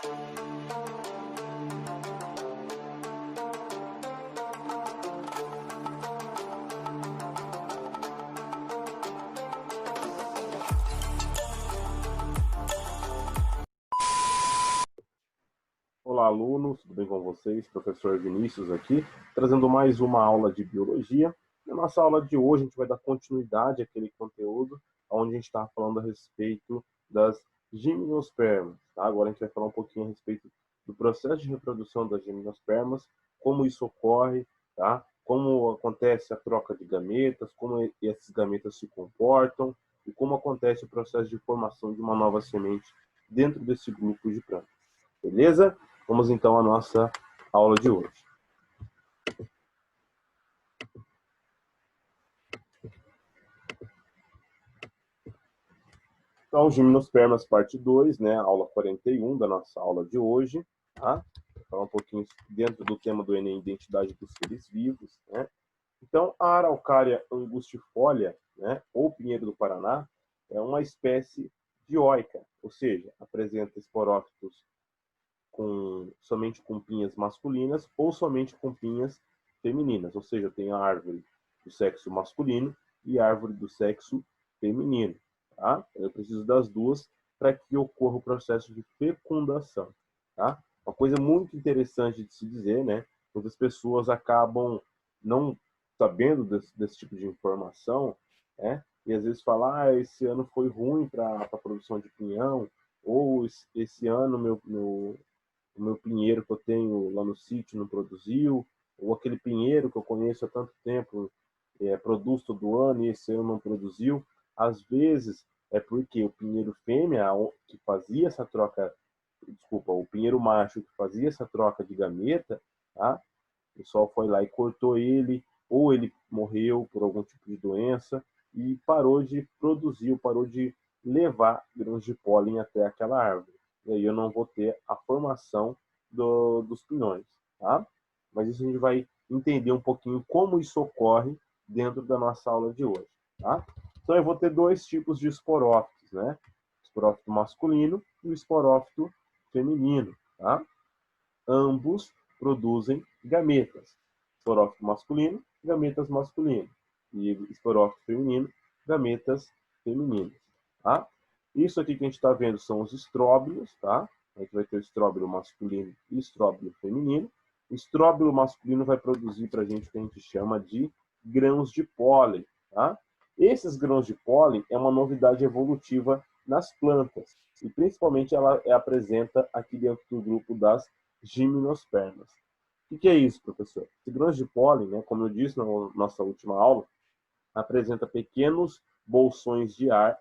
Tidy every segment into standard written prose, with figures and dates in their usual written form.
Olá, alunos, tudo bem com vocês? Professor Vinícius aqui, trazendo mais uma aula de biologia. Na nossa aula de hoje, a gente vai dar continuidade àquele conteúdo onde a gente está falando a respeito das gimnospermas. Tá? Agora a gente vai falar um pouquinho a respeito do processo de reprodução das gimnospermas, como isso ocorre, tá? Como acontece a troca de gametas, como esses gametas se comportam e como acontece o processo de formação de uma nova semente dentro desse grupo de plantas. Beleza? Vamos então à nossa aula de hoje. Então, gimnospermas, parte 2, né? Aula 41 da nossa aula de hoje. Tá? Vou falar um pouquinho dentro do tema do Enem, identidade dos seres vivos. Né? Então, a Araucária angustifolia, né? Ou pinheiro do Paraná, é uma espécie dioica, ou seja, apresenta esporófitos somente com pinhas masculinas ou somente com pinhas femininas, ou seja, tem a árvore do sexo masculino e a árvore do sexo feminino. Tá? Eu preciso das duas para que ocorra o processo de fecundação. Tá? Uma coisa muito interessante de se dizer, né? Muitas pessoas acabam não sabendo desse tipo de informação, né? E às vezes falam, esse ano foi ruim para a produção de pinhão, ou esse ano o meu pinheiro que eu tenho lá no sítio não produziu, ou aquele pinheiro que eu conheço há tanto tempo produz todo ano e esse ano não produziu. Às vezes é porque o pinheiro fêmea que fazia essa troca, desculpa, o pinheiro macho que fazia essa troca de gameta, tá? O pessoal foi lá e cortou ele, ou ele morreu por algum tipo de doença e parou de produzir, parou de levar grãos de pólen até aquela árvore. E aí eu não vou ter a formação dos pinhões, tá? Mas isso a gente vai entender um pouquinho como isso ocorre dentro da nossa aula de hoje, tá? Então eu vou ter dois tipos de esporófitos, né? O esporófito masculino e o esporófito feminino, tá? Ambos produzem gametas. Esporófito masculino, gametas masculinas. E esporófito feminino, gametas femininas. Tá? Isso aqui que a gente está vendo são os estróbilos. Tá? A gente vai ter o estróbilo masculino e estróbilo feminino. O estróbilo masculino vai produzir para a gente o que a gente chama de grãos de pólen. Tá? Esses grãos de pólen é uma novidade evolutiva nas plantas. E principalmente ela apresenta aqui dentro do grupo das gimnospermas. O que é isso, professor? Esse grãos de pólen, né, como eu disse na nossa última aula, apresenta pequenos bolsões de ar,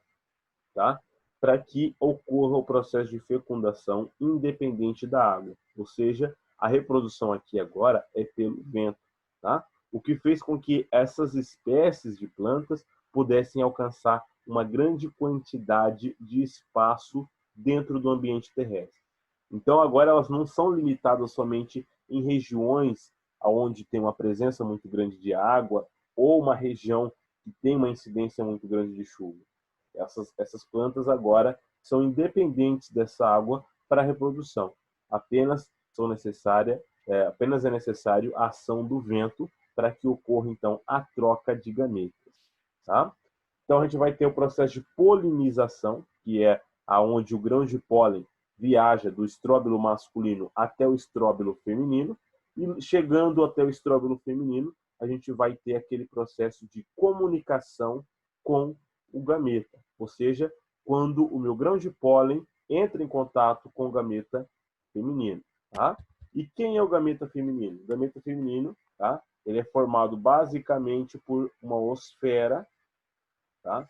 tá? Para que ocorra o processo de fecundação independente da água. Ou seja, a reprodução aqui agora é pelo vento, tá? O que fez com que essas espécies de plantas pudessem alcançar uma grande quantidade de espaço dentro do ambiente terrestre. Então, agora elas não são limitadas somente em regiões onde tem uma presença muito grande de água ou uma região que tem uma incidência muito grande de chuva. Essas plantas agora são independentes dessa água para a reprodução. Apenas é necessário a ação do vento para que ocorra, então, a troca de gametas. Tá? Então, a gente vai ter o processo de polinização, que é aonde o grão de pólen viaja do estróbilo masculino até o estróbilo feminino, e chegando até o estróbilo feminino, a gente vai ter aquele processo de comunicação com o gameta, ou seja, quando o meu grão de pólen entra em contato com o gameta feminino. Tá? E quem é o gameta feminino? O gameta feminino, tá? Ele é formado basicamente por uma osfera, tá?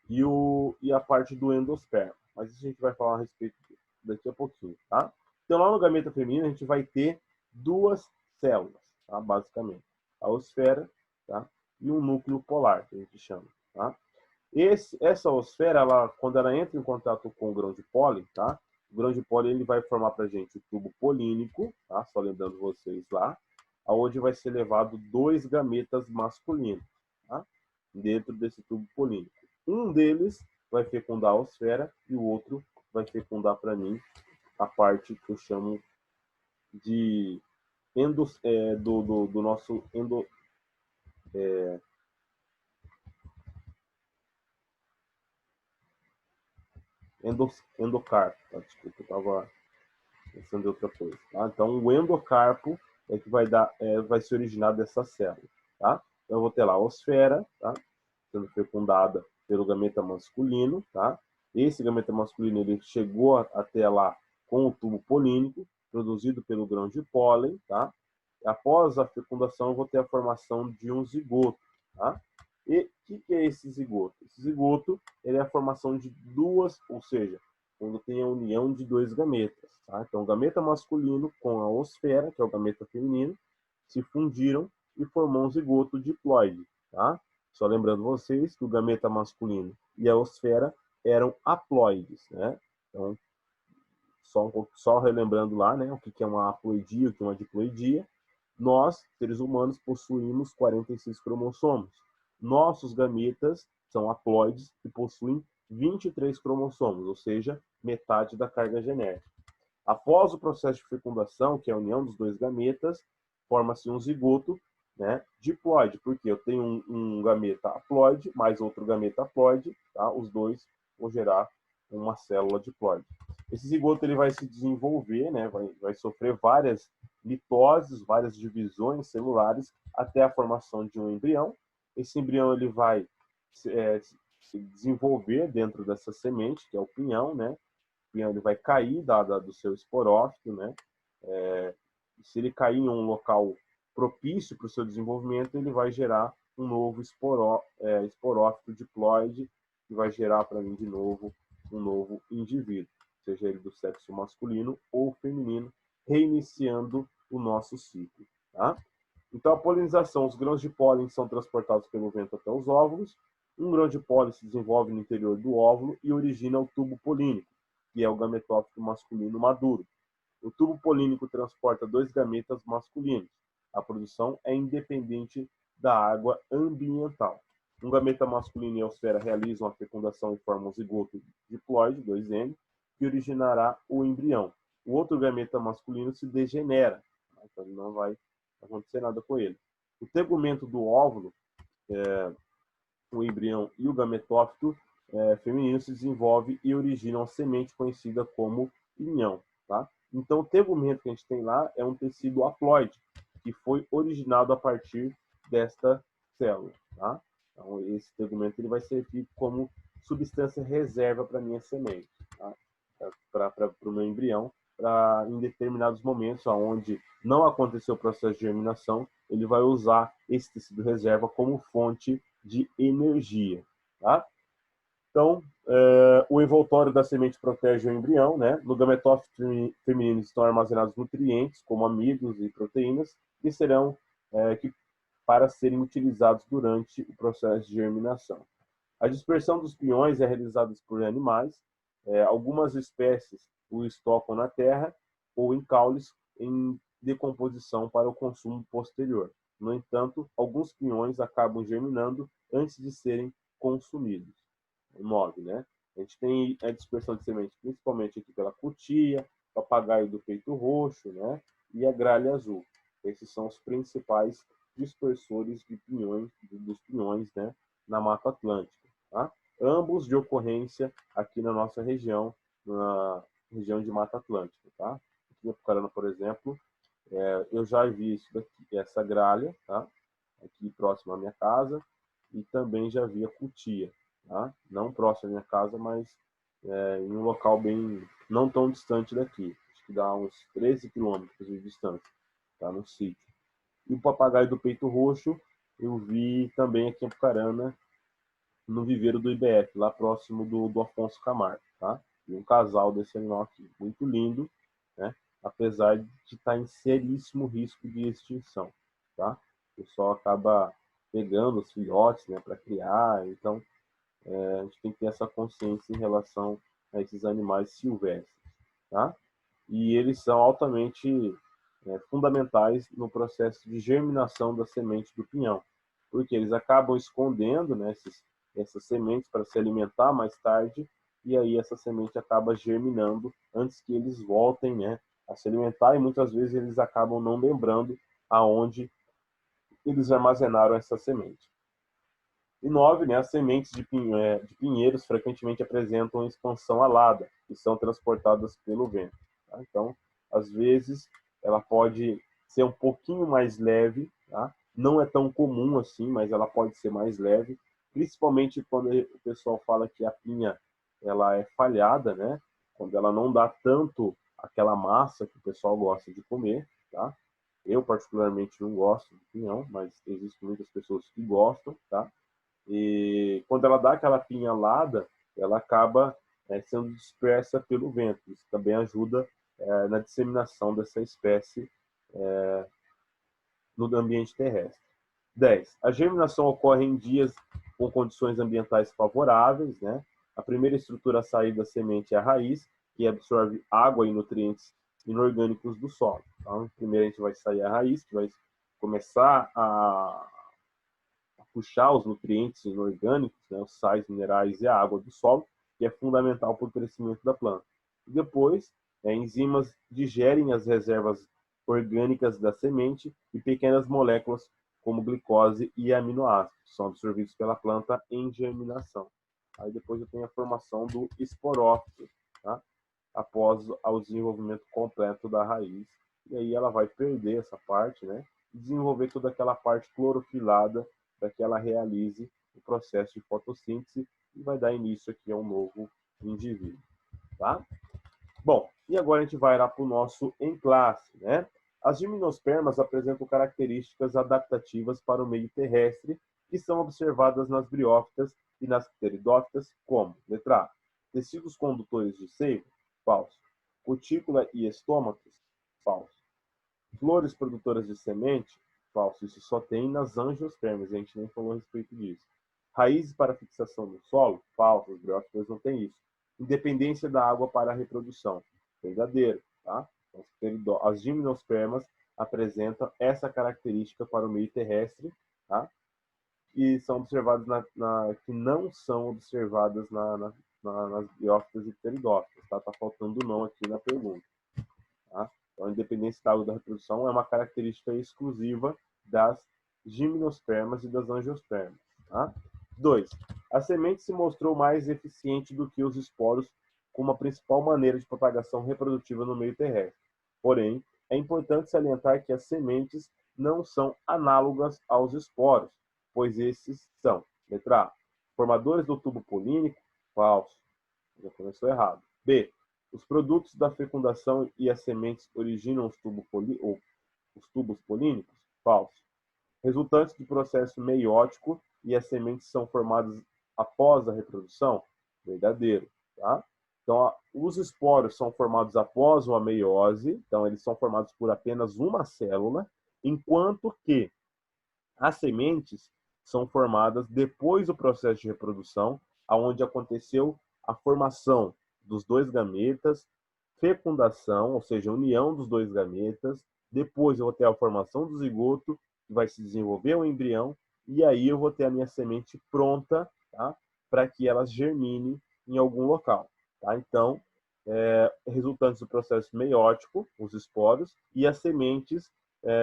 E a parte do endosperma. Mas isso a gente vai falar a respeito daqui a pouquinho, tá? Então, lá no gameta feminino, a gente vai ter duas células, tá? Basicamente. A osfera, tá? E um núcleo polar, que a gente chama, tá? Essa osfera, quando ela entra em contato com o grão de pólen, tá? O grão de pólen ele vai formar para a gente o tubo polínico, tá? Só lembrando vocês lá, aonde vai ser levado dois gametas masculinos, tá? Dentro desse tubo polínico. Um deles vai fecundar a osfera e o outro vai fecundar para mim a parte que eu chamo de do nosso endocarpo. Tá? Desculpa, eu estava pensando em outra coisa. Tá? Então, o endocarpo é que vai se originar dessa célula. Tá? Então, eu vou ter lá a osfera, tá? Sendo fecundada pelo gameta masculino. Tá? Esse gameta masculino ele chegou até lá com o tubo polínico, produzido pelo grão de pólen. Tá? Após a fecundação, eu vou ter a formação de um zigoto. Tá? E o que é esse zigoto? Esse zigoto ele é a formação de duas, ou seja, quando tem a união de dois gametas. Tá? Então, o gameta masculino com a osfera, que é o gameta feminino, se fundiram e formou um zigoto diploide. Tá? Só lembrando vocês que o gameta masculino e a osfera eram haploides. Né? Então, só relembrando lá, né, o que é uma haploidia, o que é uma diploidia. Nós, seres humanos, possuímos 46 cromossomos. Nossos gametas são haploides e possuem 23 cromossomos, ou seja, metade da carga genética. Após o processo de fecundação, que é a união dos dois gametas, forma-se um zigoto, né, diploide, porque eu tenho um gameta haploide mais outro gameta haploide, tá? Os dois vão gerar uma célula diploide. Esse zigoto ele vai se desenvolver, né, vai sofrer várias mitoses, várias divisões celulares até a formação de um embrião. Esse embrião ele vai se desenvolver dentro dessa semente, que é o pinhão, né? O pinhão ele vai cair do seu esporófito, né? Se ele cair em um local propício para o seu desenvolvimento, ele vai gerar um novo esporófito diploide, que vai gerar para mim de novo um novo indivíduo, seja ele do sexo masculino ou feminino, reiniciando o nosso ciclo. Tá? Então, a polinização, os grãos de pólen são transportados pelo vento até os óvulos. Um grão de pólen se desenvolve no interior do óvulo e origina o tubo polínico, que é o gametófito masculino maduro. O tubo polínico transporta dois gametas masculinos. A produção é independente da água ambiental. Um gameta masculino e a osfera realizam a fecundação e formam um zigoto diploide, 2N, que originará o embrião. O outro gameta masculino se degenera, então não vai acontecer nada com ele. O tegumento do óvulo, o embrião e o gametófito feminino se desenvolve e originam a semente conhecida como pinhão. Tá? Então, o tegumento que a gente tem lá é um tecido haploide, que foi originado a partir desta célula. Tá? Então, esse tegumento ele vai servir como substância reserva para a minha semente, tá? Para o meu embrião, para em determinados momentos onde não aconteceu o processo de germinação, ele vai usar esse tecido reserva como fonte de energia. Tá? Então, o envoltório da semente protege o embrião, né? No gametófito feminino estão armazenados nutrientes, como amidos e proteínas, que serão para serem utilizados durante o processo de germinação. A dispersão dos pinhões é realizada por animais. Algumas espécies o estocam na terra ou em caules em decomposição para o consumo posterior. No entanto, alguns pinhões acabam germinando antes de serem consumidos. 9, né? A gente tem a dispersão de sementes principalmente aqui pela cutia, papagaio do peito roxo, né? E a gralha azul. Esses são os principais dispersores de pinhões, dos pinhões, né? Na Mata Atlântica. Tá? Ambos de ocorrência aqui na nossa região, na região de Mata Atlântica. Tá? Aqui em Apucarana, por exemplo, eu já vi isso daqui, essa gralha, tá? Aqui próximo à minha casa, e também já vi a cutia. Tá? Não próximo à minha casa, mas em um local bem não tão distante daqui. Acho que dá uns 13 quilômetros de distância, tá? No sítio. E o papagaio do peito roxo eu vi também aqui em Apucarana, no viveiro do IBF, lá próximo do Afonso Camargo. Tá? E um casal desse animal aqui, muito lindo, né? Apesar de estar em seríssimo risco de extinção. Tá? O pessoal acaba pegando os filhotes, né, para criar, então a gente tem que ter essa consciência em relação a esses animais silvestres. Tá? E eles são altamente fundamentais no processo de germinação da semente do pinhão, porque eles acabam escondendo, né, essas sementes para se alimentar mais tarde e aí essa semente acaba germinando antes que eles voltem, né, a se alimentar, e muitas vezes eles acabam não lembrando aonde eles armazenaram essa semente. E 9, né, as sementes de pinheiros frequentemente apresentam expansão alada e são transportadas pelo vento. Tá? Então, às vezes, ela pode ser um pouquinho mais leve, tá? Não é tão comum assim, mas ela pode ser mais leve, principalmente quando o pessoal fala que a pinha ela é falhada, né? Quando ela não dá tanto aquela massa que o pessoal gosta de comer, tá? Eu particularmente não gosto de pinhão, mas existem muitas pessoas que gostam, tá? E quando ela dá aquela pinhalada, ela acaba sendo dispersa pelo vento. Isso também ajuda na disseminação dessa espécie no ambiente terrestre. 10. A germinação ocorre em dias com condições ambientais favoráveis, né? A primeira estrutura a sair da semente é a raiz, que absorve água e nutrientes inorgânicos do solo. Então, primeiro a gente vai sair a raiz, que vai começar a puxar os nutrientes inorgânicos, né, os sais minerais e a água do solo, que é fundamental para o crescimento da planta. E depois, enzimas digerem as reservas orgânicas da semente e pequenas moléculas como glicose e aminoácidos são absorvidos pela planta em germinação. Aí depois eu tenho a formação do esporófito, tá? Após o desenvolvimento completo da raiz. E aí ela vai perder essa parte, né? E desenvolver toda aquela parte clorofilada para que ela realize o processo de fotossíntese e vai dar início aqui a um novo indivíduo, tá? Bom, e agora a gente vai lá para o nosso em classe, né? As gimnospermas apresentam características adaptativas para o meio terrestre que são observadas nas briófitas e nas pteridófitas, como, letra A, tecidos condutores de seiva, falso. Cutícula e estômatos, falso. Flores produtoras de semente, falso. Isso só tem nas angiospermas, a gente nem falou a respeito disso. Raízes para fixação no solo, falso. Os briófitas não têm isso. Independência da água para a reprodução, verdadeiro. Tá? As gimnospermas apresentam essa característica para o meio terrestre, tá? E são observadas que não são observadas nas briófitas e pteridófitas. Tá faltando não aqui na pergunta. Tá? Então, a independência da água da reprodução é uma característica exclusiva das gimnospermas e das angiospermas. Tá? 2. A semente se mostrou mais eficiente do que os esporos como a principal maneira de propagação reprodutiva no meio terrestre. Porém, é importante salientar que as sementes não são análogas aos esporos, pois esses são, letra A, formadores do tubo polínico, falso, já começou errado. B, os produtos da fecundação e as sementes originam os tubos polínicos, falso. Resultantes do processo meiótico e as sementes são formadas após a reprodução, verdadeiro, tá? Então, os esporos são formados após uma meiose, então eles são formados por apenas uma célula, enquanto que as sementes são formadas depois do processo de reprodução, onde aconteceu a formação dos dois gametas, fecundação, ou seja, a união dos dois gametas, depois eu vou ter a formação do zigoto, que vai se desenvolver o embrião, e aí eu vou ter a minha semente pronta, tá? Para que ela germine em algum local. Tá? Então, resultantes do processo meiótico, os esporos, e as sementes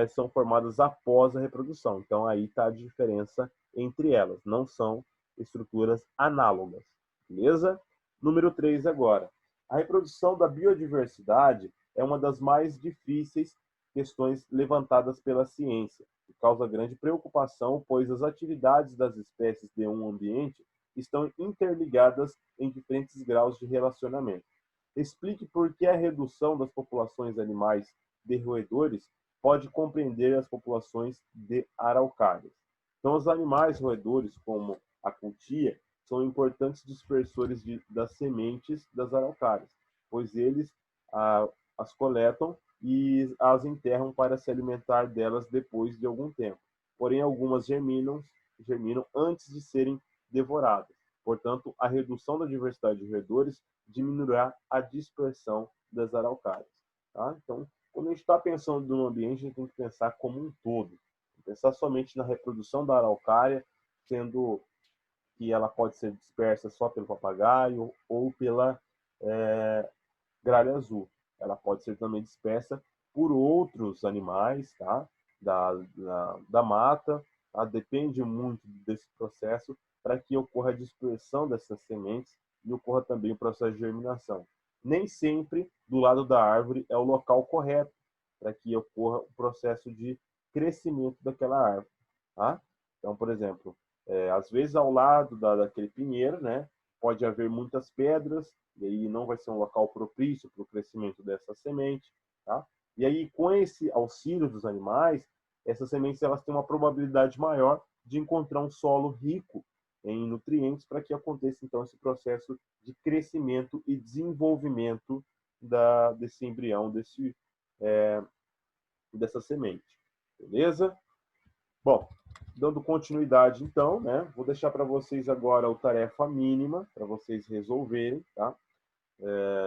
são formadas após a reprodução. Então, aí está a diferença entre elas. Não são estruturas análogas. Beleza? Número 3 agora. A reprodução da biodiversidade é uma das mais difíceis questões levantadas pela ciência, que causa grande preocupação, pois as atividades das espécies de um ambiente estão interligadas em diferentes graus de relacionamento. Explique por que a redução das populações animais de roedores pode compreender as populações de araucárias. Então, os animais roedores, como a cutia, são importantes dispersores das sementes das araucárias, pois eles as coletam e as enterram para se alimentar delas depois de algum tempo. Porém, algumas germinam antes de serem devoradas. Portanto, a redução da diversidade de roedores diminuirá a dispersão das araucárias. Tá? Então, quando a gente está pensando no ambiente, a gente tem que pensar como um todo. Não pensar somente na reprodução da araucária sendo que ela pode ser dispersa só pelo papagaio ou pela gralha azul. Ela pode ser também dispersa por outros animais, tá? Da mata, tá? Depende muito desse processo para que ocorra a dispersão dessas sementes e ocorra também o processo de germinação. Nem sempre do lado da árvore é o local correto para que ocorra o processo de crescimento daquela árvore, tá? Então, por exemplo, às vezes ao lado daquele pinheiro, né, pode haver muitas pedras, e aí não vai ser um local propício para o crescimento dessa semente, tá? E aí, com esse auxílio dos animais, essas sementes elas têm uma probabilidade maior de encontrar um solo rico em nutrientes para que aconteça, então, esse processo de crescimento e desenvolvimento desse embrião, dessa semente. Beleza? Bom, dando continuidade, então, né? Vou deixar para vocês agora a tarefa mínima para vocês resolverem, tá?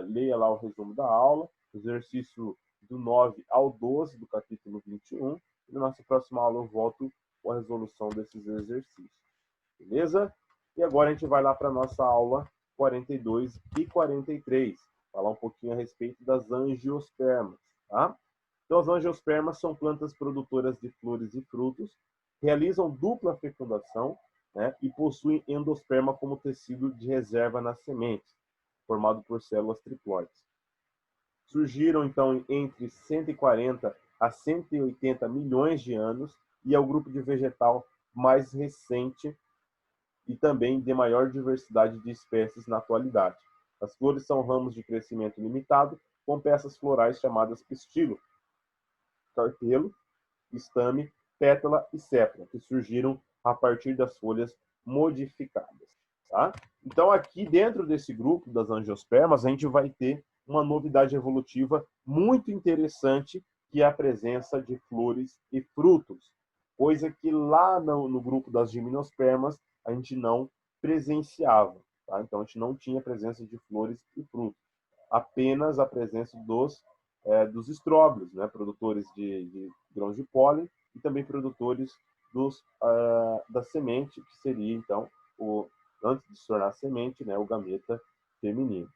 Leia lá o resumo da aula, exercício do 9 ao 12 do capítulo 21. E na nossa próxima aula eu volto com a resolução desses exercícios. Beleza? E agora a gente vai lá para a nossa aula 42 e 43. Falar um pouquinho a respeito das angiospermas, tá? Então, as angiospermas são plantas produtoras de flores e frutos, realizam dupla fecundação, né, e possuem endosperma como tecido de reserva nas sementes, formado por células triploides. Surgiram, então, entre 140 a 180 milhões de anos e é o grupo de vegetal mais recente e também de maior diversidade de espécies na atualidade. As flores são ramos de crescimento limitado, com peças florais chamadas pistilo, carpelo, estame, pétala e sépala, que surgiram a partir das folhas modificadas. Tá? Então, aqui dentro desse grupo das angiospermas, a gente vai ter uma novidade evolutiva muito interessante, que é a presença de flores e frutos, coisa que lá no grupo das gimnospermas a gente não presenciava. Tá? Então, a gente não tinha presença de flores e frutos, apenas a presença dos estróbilos, né? Produtores de grãos de pólen e também produtores da semente, que seria, então, antes de se tornar semente, né, o gameta feminino.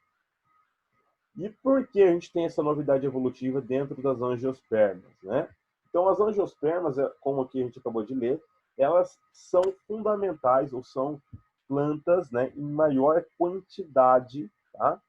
E por que a gente tem essa novidade evolutiva dentro das angiospermas, né? Então, as angiospermas, como aqui a gente acabou de ler, elas são fundamentais, ou são plantas, né, em maior quantidade, tá?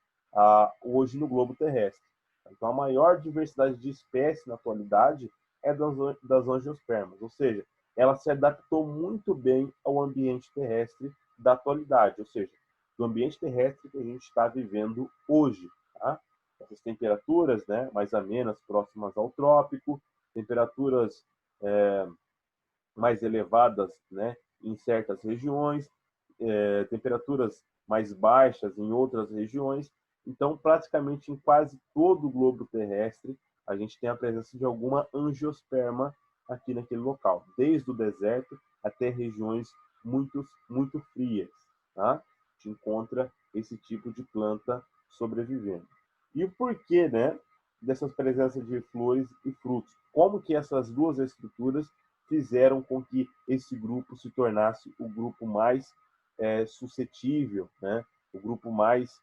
Hoje no globo terrestre. Então, a maior diversidade de espécies na atualidade é das angiospermas, ou seja, ela se adaptou muito bem ao ambiente terrestre da atualidade, ou seja, do ambiente terrestre que a gente está vivendo hoje. Tá? Essas temperaturas, né, mais amenas, próximas ao trópico, temperaturas mais elevadas, né, em certas regiões, temperaturas mais baixas em outras regiões. Então, praticamente em quase todo o globo terrestre, a gente tem a presença de alguma angiosperma aqui naquele local, desde o deserto até regiões muito frias. Tá? A gente encontra esse tipo de planta sobrevivendo. E o porquê, né, dessas presenças de flores e frutos? Como que essas duas estruturas fizeram com que esse grupo se tornasse o grupo mais suscetível, né? O grupo mais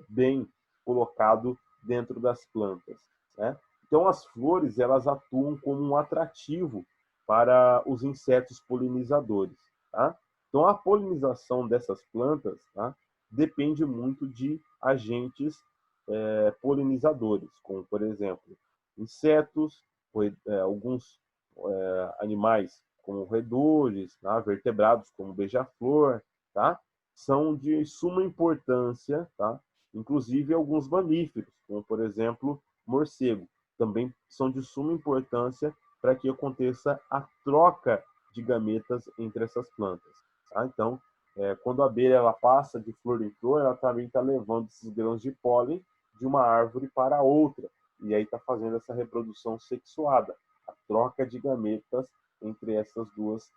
bem colocado dentro das plantas. Né? Então, as flores elas atuam como um atrativo para os insetos polinizadores. Tá? Então, a polinização dessas plantas, tá, depende muito de agentes polinizadores, como, por exemplo, insetos, alguns animais como roedores, tá? Vertebrados como beija-flor, tá? São de suma importância, tá? Inclusive alguns mamíferos, como por exemplo morcego, também são de suma importância para que aconteça a troca de gametas entre essas plantas. Tá? Então, quando a abelha ela passa de flor em flor, ela também está levando esses grãos de pólen de uma árvore para outra, e aí está fazendo essa reprodução sexuada, a troca de gametas entre essas duas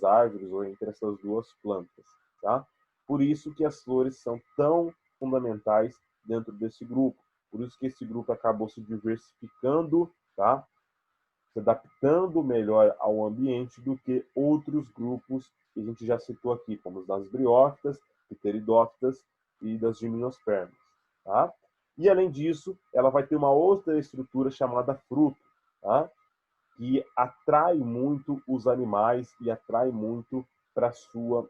árvores ou entre essas duas plantas, tá? Por isso que as flores são tão fundamentais dentro desse grupo. Por isso que esse grupo acabou se diversificando, tá? Se adaptando melhor ao ambiente do que outros grupos que a gente já citou aqui, como das briófitas, pteridófitas e das gimnospermas, tá? E, além disso, ela vai ter uma outra estrutura chamada fruto, tá? Que atrai muito os animais e atrai muito para sua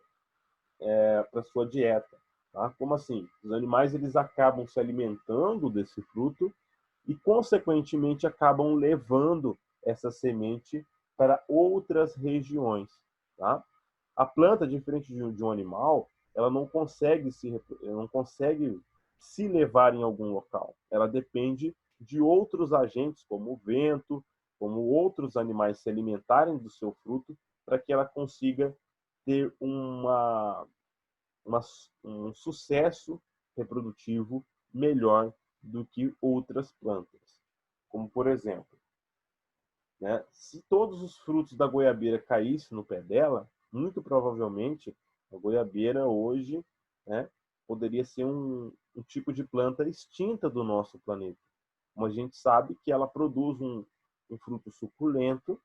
dieta. Tá? Como assim? Os animais eles acabam se alimentando desse fruto e, consequentemente, acabam levando essa semente para outras regiões. Tá? A planta, diferente de um animal, ela não consegue se levar em algum local. Ela depende de outros agentes, como o vento, como outros animais se alimentarem do seu fruto, para que ela consiga ter um sucesso reprodutivo melhor do que outras plantas. Como, por exemplo, né, se todos os frutos da goiabeira caíssem no pé dela, muito provavelmente a goiabeira hoje, né, poderia ser um tipo de planta extinta do nosso planeta. Como a gente sabe que ela produz um fruto suculento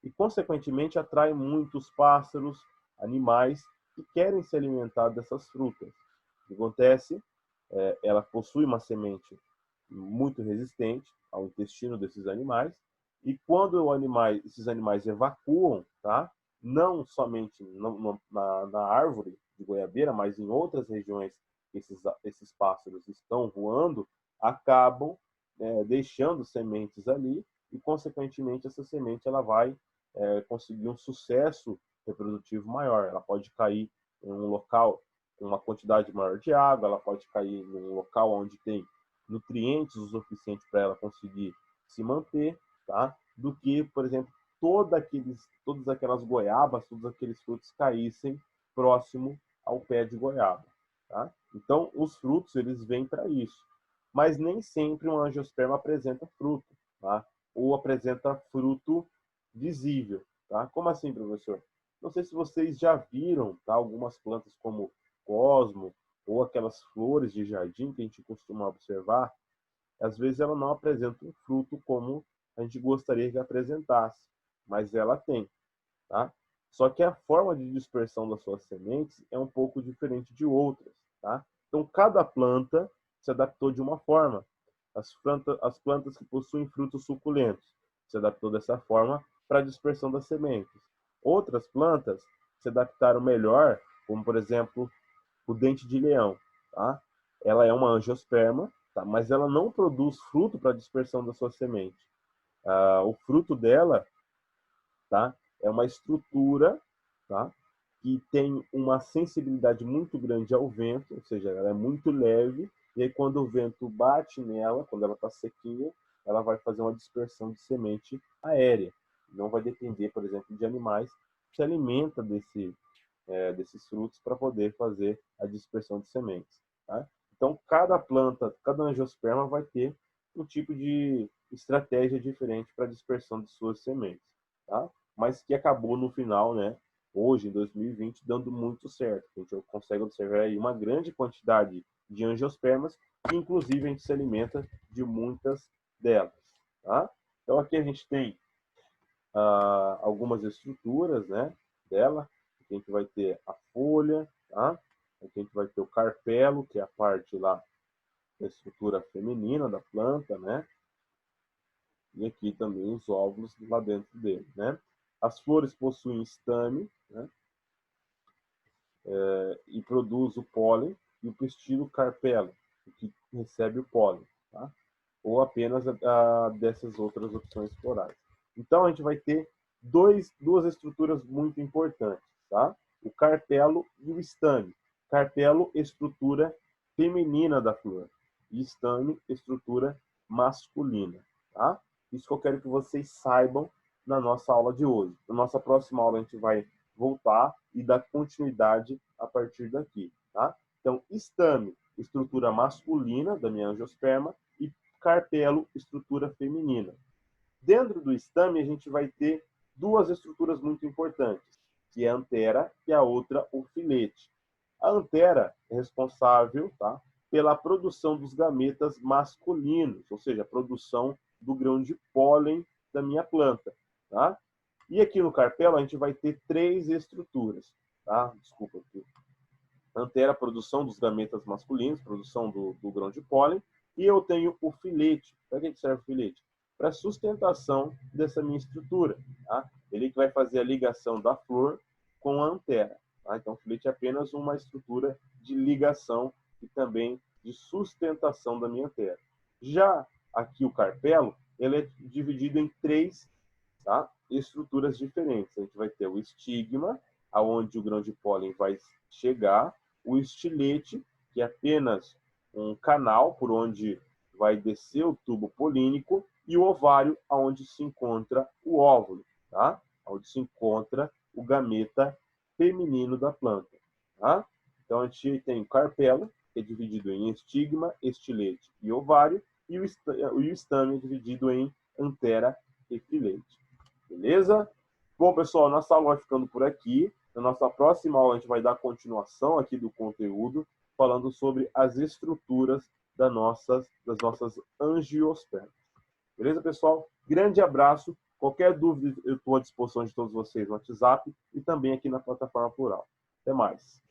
e, consequentemente, atrai muitos pássaros, animais que querem se alimentar dessas frutas. O que acontece? Ela possui uma semente muito resistente ao intestino desses animais e, quando esses animais evacuam, tá? Não somente na árvore de goiabeira, mas em outras regiões que esses pássaros estão voando, acabam deixando sementes ali e, consequentemente, essa semente ela vai conseguir um sucesso reprodutivo maior. Ela pode cair em um local com uma quantidade maior de água, ela pode cair em um local onde tem nutrientes o suficiente para ela conseguir se manter, tá? Do que, por exemplo, todas aquelas goiabas, todos aqueles frutos caíssem próximo ao pé de goiaba, tá? Então, os frutos, eles vêm para isso. Mas nem sempre um angiosperma apresenta fruto, tá? Ou apresenta fruto visível, tá? Como assim, professor? Não sei se vocês já viram, tá? Algumas plantas como cosmo ou aquelas flores de jardim que a gente costuma observar, às vezes ela não apresenta um fruto como a gente gostaria que apresentasse, mas ela tem, tá? Só que a forma de dispersão das suas sementes é um pouco diferente de outras, tá? Então, cada planta se adaptou de uma forma. As plantas que possuem frutos suculentos se adaptou dessa forma para a dispersão das sementes. Outras plantas se adaptaram melhor, como, por exemplo, o dente de leão, tá? Ela é uma angiosperma, tá? Mas ela não produz fruto para a dispersão da sua semente. O fruto dela, tá? É uma estrutura, tá? Que tem uma sensibilidade muito grande ao vento, ou seja, ela é muito leve, e aí quando o vento bate nela, quando ela está sequinha, ela vai fazer uma dispersão de semente aérea. Não vai depender, por exemplo, de animais que se alimentam desses frutos para poder fazer a dispersão de sementes. Tá? Então, cada planta, cada angiosperma vai ter um tipo de estratégia diferente para a dispersão de suas sementes. Tá? Mas que acabou no final, né, hoje, em 2020, dando muito certo. A gente consegue observar aí uma grande quantidade de angiospermas, que inclusive a gente se alimenta de muitas delas. Tá? Então, aqui a gente tem algumas estruturas, né, dela. Aqui a gente vai ter a folha, tá? Aqui a gente vai ter o carpelo, que é a parte lá da estrutura feminina da planta, né? E aqui também os óvulos lá dentro dele, né? As flores possuem estame, né? E produz o pólen, e o pistilo carpelo, que recebe o pólen, tá? Ou apenas dessas outras opções florais. Então a gente vai ter duas estruturas muito importantes, tá? O carpelo e o estame. Carpelo, estrutura feminina da flor, e estame, estrutura masculina, tá? Isso que eu quero que vocês saibam na nossa aula de hoje. Na nossa próxima aula a gente vai voltar e dar continuidade a partir daqui, tá? Então, estame, estrutura masculina da minha angiosperma, e carpelo, estrutura feminina. Dentro do estame, a gente vai ter duas estruturas muito importantes, que é a antera e a outra o filete. A antera é responsável, tá, pela produção dos gametas masculinos, ou seja, a produção do grão de pólen da minha planta. Tá? E aqui no carpelo a gente vai ter três estruturas. tá? Desculpa aqui. Antera, produção dos gametas masculinos, produção do grão de pólen. E eu tenho o filete. Para que serve o filete? Para sustentação dessa minha estrutura, tá? Ele que vai fazer a ligação da flor com a antera. Tá? Então, o filete é apenas uma estrutura de ligação e também de sustentação da minha antera. Já aqui o carpelo, ele é dividido em três, tá, estruturas diferentes. A gente vai ter o estigma, aonde o grão de pólen vai chegar, o estilete, que é apenas um canal por onde vai descer o tubo polínico, e o ovário, aonde se encontra o óvulo, tá? Onde se encontra o gameta feminino da planta, tá? Então a gente tem o carpelo, que é dividido em estigma, estilete e ovário, e o estame é dividido em antera e filete. Beleza? Bom, pessoal, nossa aula vai ficando por aqui. Na nossa próxima aula, a gente vai dar continuação aqui do conteúdo, falando sobre as estruturas das nossas angiospermas. Beleza, pessoal? Grande abraço. Qualquer dúvida, eu estou à disposição de todos vocês no WhatsApp e também aqui na plataforma Plural. Até mais.